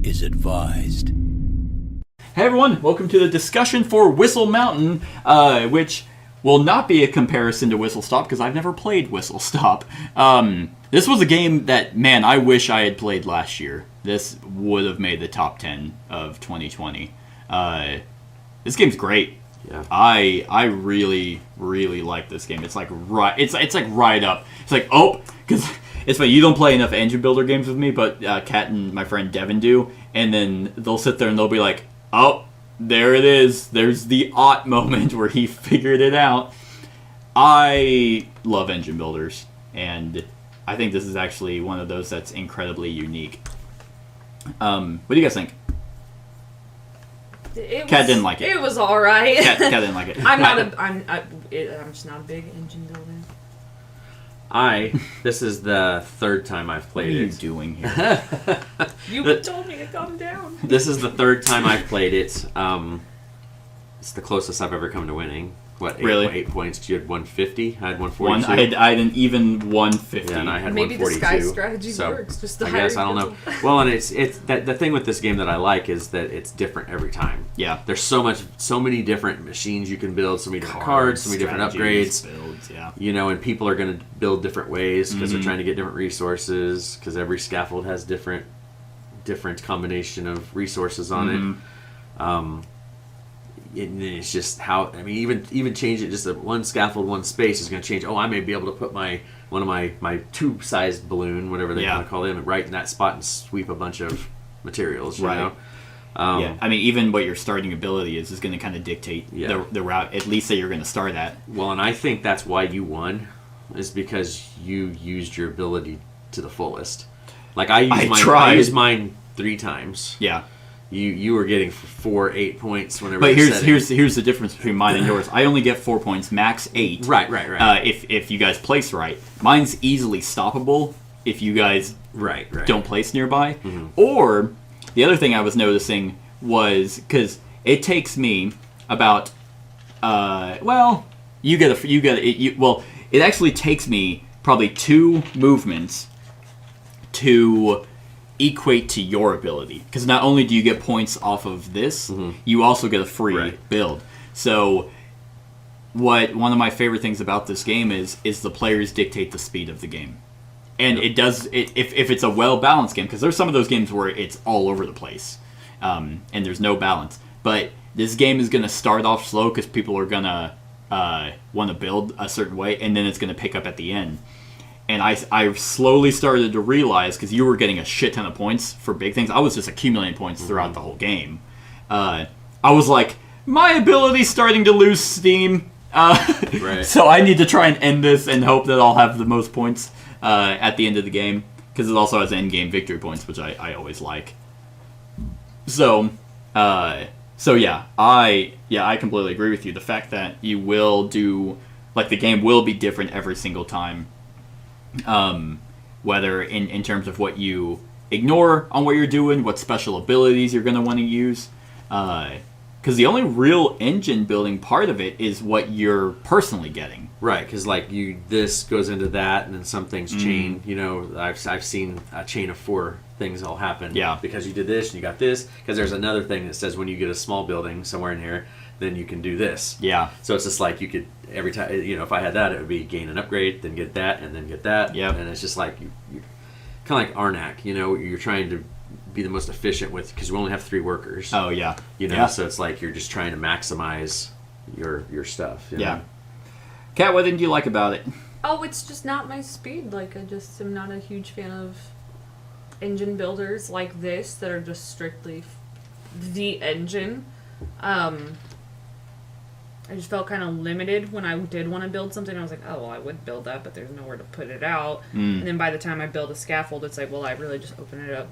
is advised. Hey everyone, welcome to the discussion for Whistle Mountain, which will not be a comparison to Whistle Stop because I've never played Whistle Stop. This was a game that, man, I wish I had played last year. This would have made the top 10 of 2020. This game's great. Yeah. I really like this game. It's like it's like right up. It's like, oh, because it's funny, you don't play enough engine builder games with me, but Kat and my friend Devin do, and then they'll sit there and they'll be like, oh, there it is. There's the Ott moment where he figured it out. I love engine builders, and I think this is actually one of those that's incredibly unique. What do you guys think? Kat didn't like it. It was all right. Kat didn't like it. I'm just not a big engine builder. This is the third time I've played it. What are you doing here? You told me to calm down. This is the third time I've played it. It's the closest I've ever come to winning. What, 8 points? You had 150? I had 142. I had an even 150. Yeah, and I had Maybe 142. the sky strategy works. Just the I guess, I don't know. Well, and it's that the thing with this game that I like is that it's different every time. Yeah. There's so many different machines you can build, so many different cards, so many different upgrades. Builds, yeah. You know, and people are going to build different ways because they're trying to get different resources, because every scaffold has different combination of resources on it. And it's just how, I mean, even change it just one scaffold, one space is going to change. Oh, I may be able to put one of my tube-sized balloon, whatever they want to call them, right in that spot and sweep a bunch of materials. You know? Yeah, I mean, even what your starting ability is going to kind of dictate the route, at least that you're going to start at. Well, and I think that's why you won, is because you used your ability to the fullest. Like I used mine 3 times. Yeah. You were getting 8 points whenever. But here's the difference between mine and yours. I only get 4 points, max 8. Right. If you guys place right, mine's easily stoppable if you guys don't place nearby. Or the other thing I was noticing was because it takes me about it actually takes me probably 2 movements to equate to your ability, because not only do you get points off of this, you also get a free build. So one of my favorite things about this game is the players dictate the speed of the game, and it does it if it's a well balanced game, because there's some of those games where it's all over the place and there's no balance. But this game is going to start off slow because people are going to want to build a certain way, and then it's going to pick up at the end. And I slowly started to realize, because you were getting a shit ton of points for big things, I was just accumulating points throughout the whole game. I was like, my ability's starting to lose steam, so I need to try and end this and hope that I'll have the most points at the end of the game, because it also has end game victory points, which I always like. So yeah, I completely agree with you. The fact that you will do, like, the game will be different every single time. Whether in terms of what you ignore on what you're doing, what special abilities you're going to want to use. Because the only real engine building part of it is what you're personally getting. Right, because like this goes into that, and then some things chain. You know, I've seen a chain of 4 things all happen. Yeah. Because you did this and you got this. Because there's another thing that says when you get a small building somewhere in here, then you can do this. Yeah. So it's just like you could, every time, you know, if I had that, it would be gain an upgrade, then get that, and then get that. Yeah. And it's just like, you kind of like Arnak, you know, you're trying to be the most efficient with, because we only have 3 workers. Oh, yeah. You know, so it's like you're just trying to maximize your stuff. You know? Kat, what didn't you like about it? Oh, it's just not my speed. Like, I just am not a huge fan of engine builders like this that are just strictly the engine. I just felt kind of limited when I did want to build something. I was like, oh, well, I would build that, but there's nowhere to put it out. And then by the time I build a scaffold, it's like, well, I really just open it up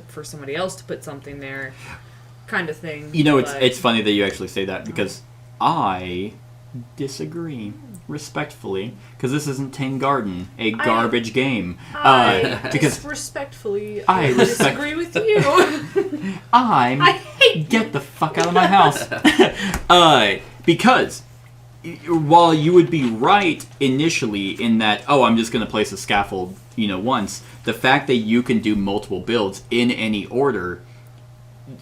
for somebody else to put something there, kind of thing. You know, it's funny that you actually say that, because I disagree respectfully, because this isn't Tin Garden, a garbage game. Because respectfully, I disagree with you. Get the fuck out of my house. Because while you would be right initially in that, oh, I'm just going to place a scaffold, once, the fact that you can do multiple builds in any order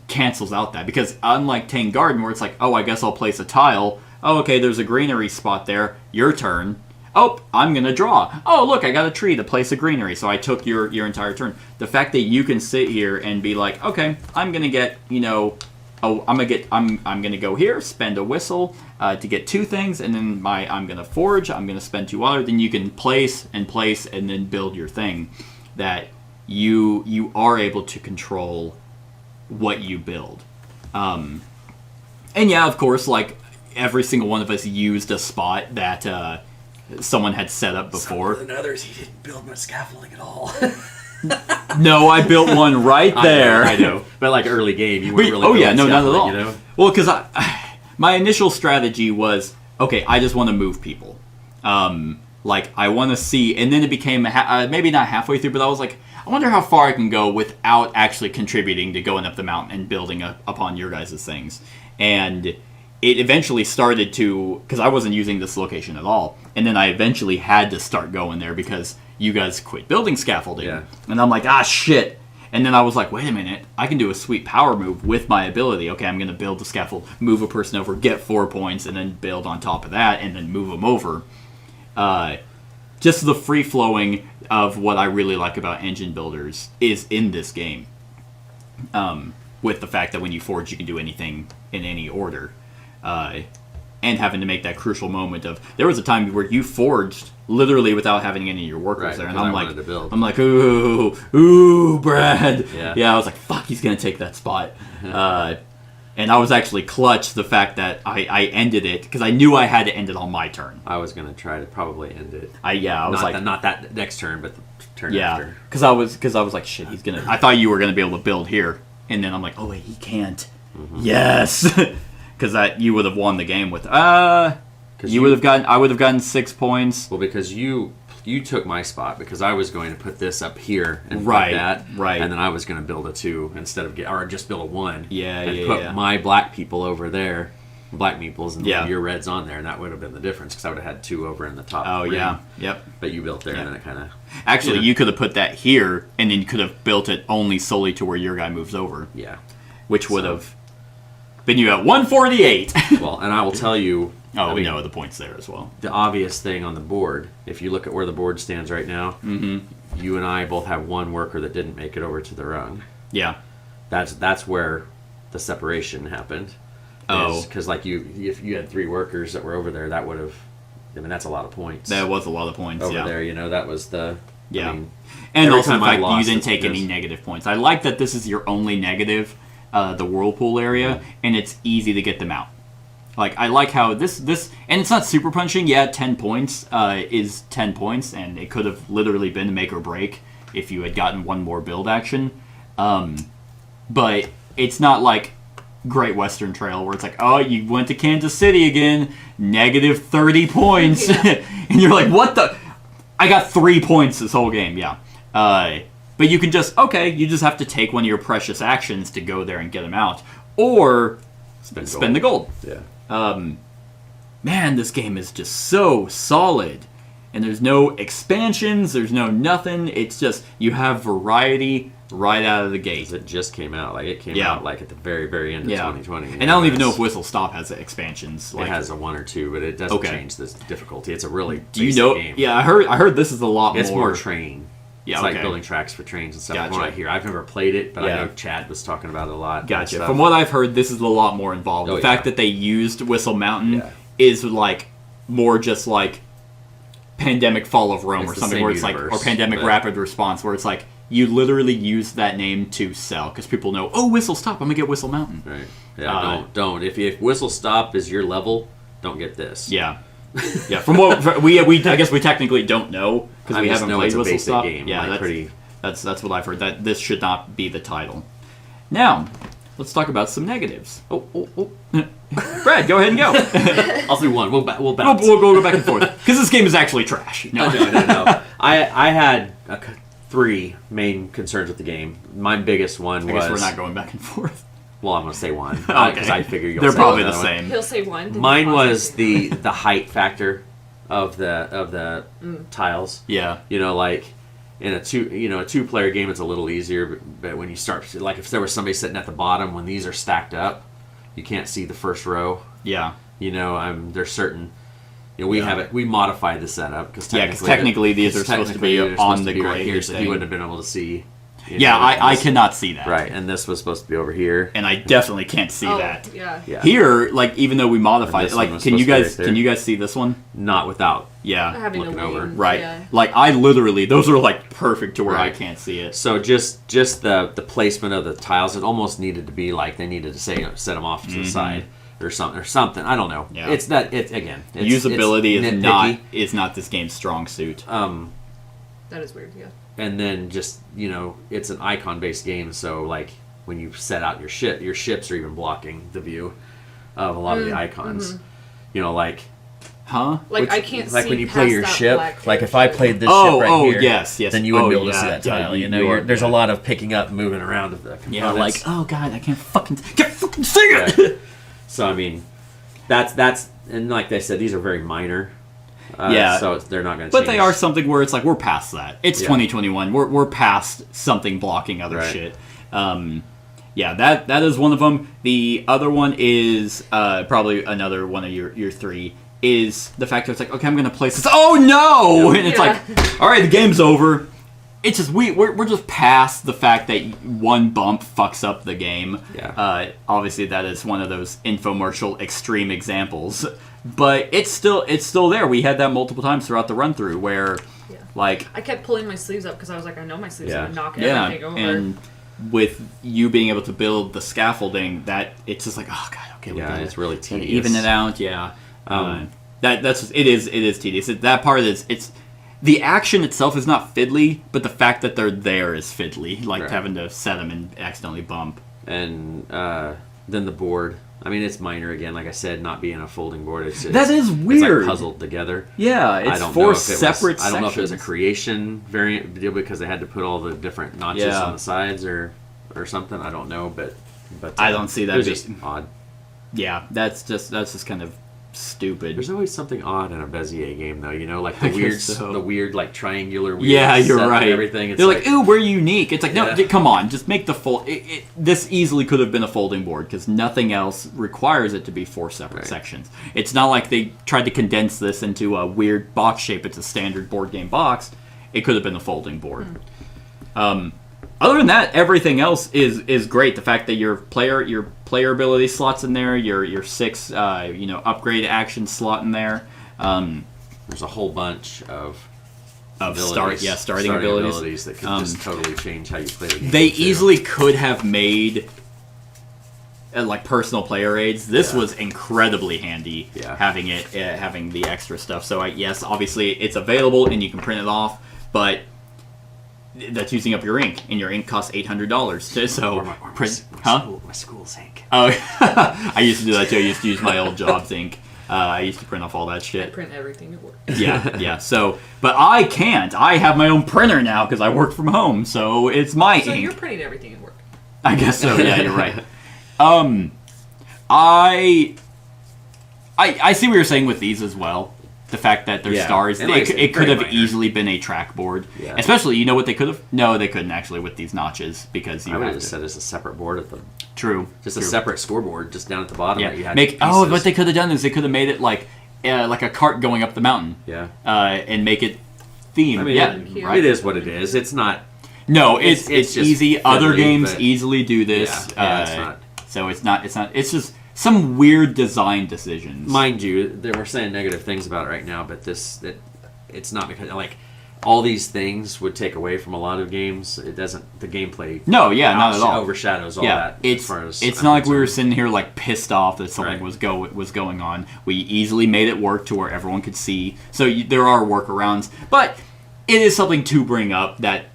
cancels out that, because unlike Tang Garden, where it's like, oh, I guess I'll place a tile. Oh, okay, there's a greenery spot there. Your turn. Oh, I'm gonna draw. Oh, look, I got a tree to place a greenery, so I took your entire turn. The fact that you can sit here and be like, okay, I'm gonna get, oh, I'm gonna go here, spend a whistle to get 2 things, and then I'm gonna forge. I'm gonna spend 2 other. Then you can place, and then build your thing. That you are able to control what you build. And yeah, of course, like every single one of us used a spot that someone had set up before. Some than others, he didn't build much scaffolding at all. No, I built one right there. I know. But like early game, you weren't really oh yeah, building no, not at all. scaffolding, Well, because my initial strategy was, okay, I just want to move people. Like, I want to see, and then it became, maybe not halfway through, but I was like, I wonder how far I can go without actually contributing to going up the mountain and building upon your guys' things. And it eventually started to, because I wasn't using this location at all, and then I eventually had to start going there because you guys quit building scaffolding. Yeah. And I'm like, shit. And then I was like, wait a minute, I can do a sweet power move with my ability. Okay, I'm going to build the scaffold, move a person over, get 4 points, and then build on top of that, and then move them over. Just the free-flowing of what I really like about engine builders is in this game. With the fact that when you forge, you can do anything in any order. And having to make that crucial moment of, there was a time where you forged literally without having any of your workers Right, there, and because I'm I like, wanted to build. I'm like, ooh, Brad. Yeah. I was like, fuck, he's gonna take that spot. And I was actually clutch the fact that I ended it because I knew I had to end it on my turn. I was gonna try to probably end it. I was like, not that next turn, but the turn yeah, after. because I was like, shit, he's gonna. I thought you were gonna be able to build here, and then I'm like, oh wait, he can't. Mm-hmm. Yes, because that you would have won the game with. I would have gotten 6 points. Well, because you took my spot because I was going to put this up here and put Right, that, right. and then I was going to build a 2 instead of or just build a 1. Yeah, and yeah, put yeah. my black people over there, black meeples, and Yeah. your reds on there, and that would have been the difference because I would have had 2 over in the top. Oh ring. yeah, yep. But you built there, Yeah. and then it kind of Actually, Yeah. you could have put that here, and then you could have built it only solely to where your guy moves over, yeah. which would have been you at 148. Well, and I will tell you. Oh, I mean, no, the points there as well. the obvious thing on the board, if you look at where the board stands right now, you and I both have 1 worker that didn't make it over to the rung. Yeah. That's where the separation happened. Oh. Because like if you had 3 workers that were over there, that would have. I mean, that's a lot of points. That was a lot of points. over yeah. there, that was the. Yeah. I mean, And every also the time I fact that you lost, didn't it's take any because- negative points. I like that this is your only negative, the whirlpool area, and it's easy to get them out. Like, I like how this, and it's not super punching. Yeah, 10 points is 10 points, and it could have literally been make or break if you had gotten 1 more build action. But it's not like Great Western Trail where it's like, oh, you went to Kansas City again, negative 30 points. Yeah. And you're like, what the? I got 3 points this whole game, yeah. But you can just, you just have to take one of your precious actions to go there and get them out. Or spend the gold. Yeah. Man, this game is just so solid. And there's no expansions, there's no nothing. It's just, you have variety right out of the gate. It just came out. Like it came Yeah. out like at the very, very end of 2020. And I don't even know if Whistle Stop has expansions. it has a 1 or 2, but it doesn't Okay. change the difficulty. It's a really Do you basic know? game. Yeah, I heard this is a lot It's more. more train. Yeah, It's like okay. building tracks for trains and stuff. From Gotcha. what I hear, I've never played it, but Yeah. I know Chad was talking about it a lot. and Gotcha. stuff. From what I've heard, this is a lot more involved. Oh, The fact yeah. that they used Whistle Mountain Yeah. is like more just like Pandemic Fall of Rome It's or the something same where it's universe, like, or Pandemic but- Rapid Response where it's like you literally use that name to sell because people know, oh, Whistle Stop, I'm gonna get Whistle Mountain. Right. Yeah. Don't. If Whistle Stop is your level, don't get this. Yeah. Yeah. From what we I guess we technically don't know because I we just haven't know played it's a Whistle basic Stop. game. Yeah, Like, that's what I've heard. That this should not be the title. Now, let's talk about some negatives. Oh. Brad, go ahead and go. I'll do one. We'll we'll bounce. go back and forth because this game is actually trash. No. No. I had 3 main concerns with the game. My biggest one I was. guess we're not going back and forth. Well, I'm going to say one Okay. because I figure you'll They're say probably the another one. same. He'll say 1. then Mine pause was and say the height factor of the tiles. Yeah. You know, like in a two-player game, it's a little easier. But when you start, like if there was somebody sitting at the bottom, when these are stacked up, you can't see the first row. Yeah. There's certain. We have it. We modified the setup because technically these are supposed to be on the right here, grade so thing. you wouldn't have been able to see. I cannot see that. Right, and this was supposed to be over here. And I definitely can't see that. Yeah. Here, like even though we modified it, this one like was can you supposed to be right guys can you guys see this one? Not without. Yeah. Having Looking to over. lean, Right. Yeah. Like I literally those are like perfect to where I Right. can't see it. So just the placement of the tiles, it almost needed to be like they needed to set them off to the side or something. I don't know. Yeah. It's that. It's again. Usability it's is nitpicky. not this game's strong suit. That is weird. Yeah. And then just it's an icon-based game, so like when you set out your ships are even blocking the view of a lot of the icons. Like Huh? Like I can't like see when you play past your that ship. black Like thing. if I played this Oh, ship right here, yes, then you wouldn't be able to yeah, see that yeah, tile. you are- There's yeah. a lot of picking up, moving around of the Yeah, components. like oh god, I can't fucking see it. Right. So I mean, that's and like they said, these are very minor. Yeah. So they're not going to. But they are something where it's like we're past that. It's Yeah. 2021. We're past something blocking other Right. shit. Yeah, that is one of them. The other one is probably another one of your three is the fact that it's like okay, I'm gonna place this. Oh no! And it's Yeah. like all right, the game's over. It's just we're just past the fact that one bump fucks up the game. Yeah. Obviously, that is one of those infomercial extreme examples, but it's still there. We had that multiple times throughout the run through where, Yeah. like, I kept pulling my sleeves up because I was like, I know my sleeves Yeah. are gonna knock yeah, everything over. and with you being able to build the scaffolding, that it's just like oh god, okay, we Yeah, gotta- it's really gotta tedious. even it out. Yeah, that's just, it is tedious. That part is it's. The action itself is not fiddly, but the fact that they're there is fiddly, like Right. having to set them and accidentally bump. And then the board. I mean, it's minor again. Like I said, not being a folding board. It's That is It's weird. like puzzled together. Yeah, I it's don't know four if it was- separate I don't know if it was a sections. creation variant deal because they had to put all the different notches Yeah. on the sides or something. I don't know, but I don't see that It was being- just odd. Yeah, that's just kind of stupid. There's always something odd in a Bezier game, though. Like I the weird, guess so. the weird like triangular. Weird Yeah, you're set and right. Everything. It's They're like, ooh, we're unique. It's like, no, Yeah. come on, just make the fold. This easily could have been a folding board because nothing else requires it to be four separate Right. sections. It's not like they tried to condense this into a weird box shape. It's a standard board game box. It could have been a folding board. Other than that, everything else is great. The fact that your player ability slots in there, your 6 upgrade action slot in there. There's a whole bunch of Starting abilities. that could just totally change how you play the game. They too. easily could have made like personal player aids. This Yeah. was incredibly handy Yeah. having the extra stuff. So yes, obviously it's available and you can print it off, but that's using up your ink, and your ink costs $800. So Or my print, my school's ink. Oh, I used to do that too. I used to use my old job's ink. I used to print off all that I shit. print everything at work. Yeah. So, but I can't. I have my own printer now because I work from home. So it's my So ink. you're printing everything at work. I guess so. Yeah, you're right. I see what you're saying with these as well. The fact that they're Yeah, stars, and like I said, it could very have minor. easily been a trackboard. Yeah. Especially, you know what they could have? No, they couldn't actually with these notches because you I would have have just to. said it's a separate board at the True. just a true. separate scoreboard just down at the bottom. Yeah. That you had Make pieces. what they could have done is they could have made it like a cart going up the mountain. Yeah. And make it themed. I mean, yeah. it is what it is. It's not. No, it's It's just easy. Other fiddly, games but- easily do this. Yeah, it's not. So it's not. It's just some weird design decisions. Mind you, we're saying negative things about it right now, but it's not because like all these things would take away from a lot of games. It doesn't. The gameplay. No, yeah, not at all. Overshadows all Yeah, that. it's as far as it's I'm not like we were concerned. sitting here like pissed off that something Right. was going on. We easily made it work to where everyone could see. So there are workarounds, but it is something to bring up that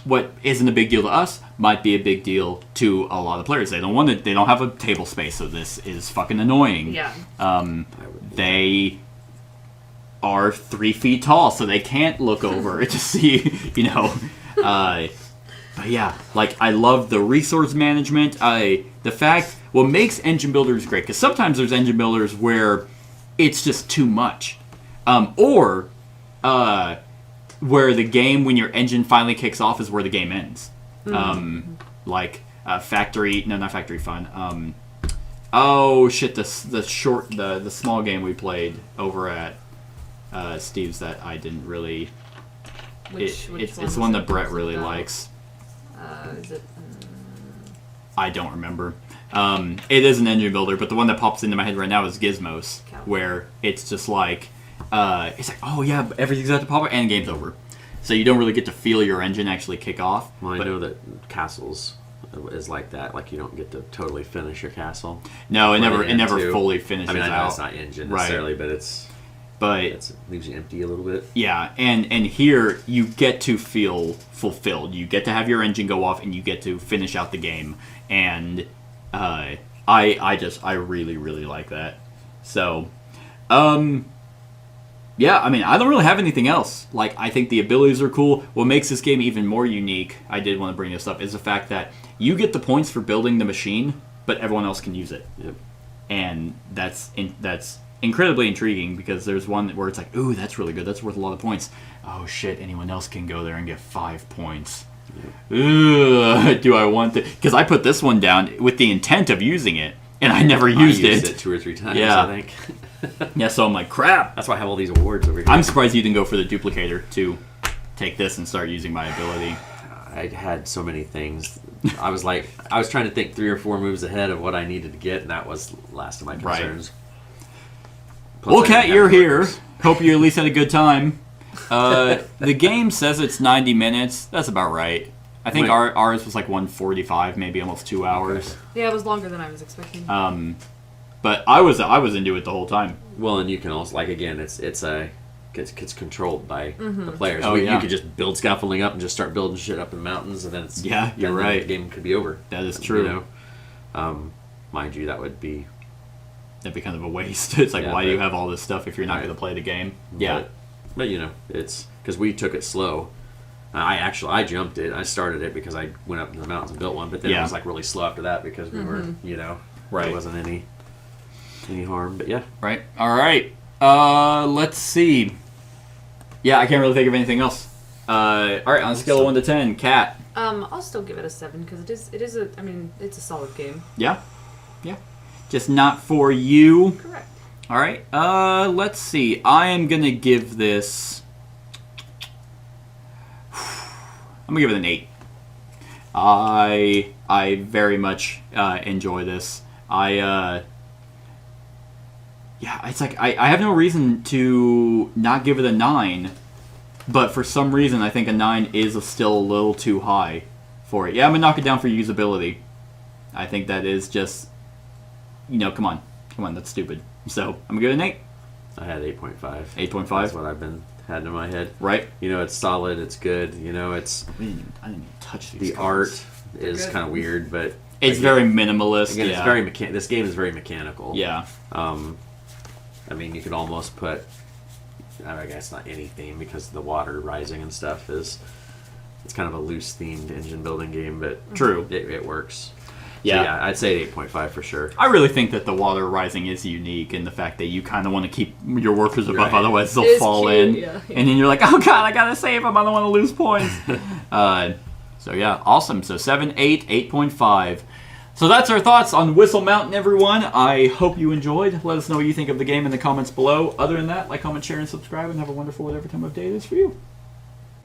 what isn't a big deal to us might be a big deal to a lot of players. They don't want to. They don't have a table space, so this is fucking annoying. Yeah. They are 3 feet tall, so they can't look over to see, but yeah, like I love the resource management. The fact what makes engine builders great, because sometimes there's engine builders where it's just too much, or where the game, when your engine finally kicks off, is where the game ends. Like Factory, no, not Factory Fun. Oh shit! The small game we played over at Steve's that I didn't really. Which It's one that Brett really likes. Is it? I don't remember. It is an engine builder, but the one that pops into my head right now is Gizmos, where it's just like, it's like, oh yeah, everything's at the pop and the game's over. So you don't really get to feel your engine actually kick off. Well, I know that Castles is like that. Like you don't get to totally finish your castle. No, it never into- fully finishes I mean, I know out. it's not engine Right. necessarily, but it leaves you empty a little bit. Yeah, and here you get to feel fulfilled. You get to have your engine go off, and you get to finish out the game. And I really really like that. So, yeah, I mean, I don't really have anything else. Like, I think the abilities are cool. What makes this game even more unique, I did want to bring this up, is the fact that you get the points for building the machine, but everyone else can use it. Yep. And that's incredibly intriguing, because there's one where it's like, ooh, that's really good. That's worth a lot of points. Oh, shit, anyone else can go there and get 5 points. Ugh, do I want to? Because I put this one down with the intent of using it, and I never used I used it. it 2 or 3 times, Yeah. I think. Yeah, so I'm like, crap. That's why I have all these awards over here. I'm surprised you didn't go for the duplicator to take this and start using my ability. I had so many things. I was trying to think 3 or 4 moves ahead of what I needed to get, and that was last of my Right. concerns. Well, Plus, I Kat, didn't you're have here. workers. Hope you at least had a good time. The game says it's 90 minutes. That's about right. I think Wait. ours was like 145, maybe almost 2 hours. Yeah, it was longer than I was expecting. But I was into it the whole time. Well, and you can also, like, again, it's controlled by the players. Oh, yeah. You could just build scaffolding up and just start building shit up in the mountains, and then it's Yeah, you're then right. The game could be over. That is true. You know, mind you, that would be. That'd be kind of a waste. It's like, Yeah, why do you but- have all this stuff if you're not Right. going to play the game? Yeah. But you know, it's because we took it slow. I jumped it. I started it because I went up in the mountains and built one, but then Yeah. it was like really slow after that because we were, Right. there wasn't any harm. But yeah, Right. All right. Let's see. Yeah, I can't really think of anything else. All right, on a scale of 1 to 10, Kat. I'll still give it a 7 because it is a. I mean, it's a solid game. Yeah. Just not for you. Correct. All right. Let's see. I am gonna give this. I'm gonna give it an 8. I very much enjoy this. Yeah, it's like I have no reason to not give it a 9, but for some reason I think a 9 is still a little too high for it. Yeah, I'm gonna knock it down for usability. I think that is just, come on, that's stupid. So I'm gonna give it an 8. I had 8.5. 8.5? That's what I've had in my head. Right? You know, it's solid. It's good. You know, it's I didn't even touch these the cards. art is good. kind of weird, but It's again- very minimalist. Again, yeah. it's very This game is very mechanical. Yeah. I mean, you could almost put. I guess not any theme because the water rising and stuff is. It's kind of a loose themed engine building game, but True. it works. Yeah. So yeah, I'd say 8.5 for sure. I really think that the water rising is unique in the fact that you kind of want to keep your workers above, Right. otherwise they'll It is fall cute, in. yeah. And then you're like, oh god, I gotta save them, I don't want to lose points. So yeah, awesome. So 7, 8, 8.5. So that's our thoughts on Whistle Mountain, everyone. I hope you enjoyed. Let us know what you think of the game in the comments below. Other than that, like, comment, share, and subscribe, and have a wonderful whatever time of day it is for you.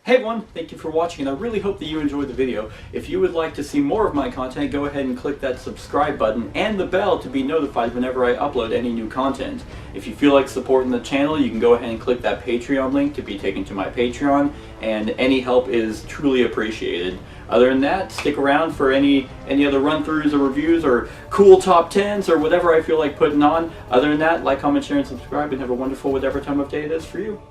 Hey everyone, thank you for watching, and I really hope that you enjoyed the video. If you would like to see more of my content, go ahead and click that subscribe button and the bell to be notified whenever I upload any new content. If you feel like supporting the channel, you can go ahead and click that Patreon link to be taken to my Patreon, and any help is truly appreciated. Other than that, stick around for any other run-throughs or reviews or cool top 10s or whatever I feel like putting on. Other than that, like, comment, share, and subscribe, and have a wonderful whatever time of day it is for you.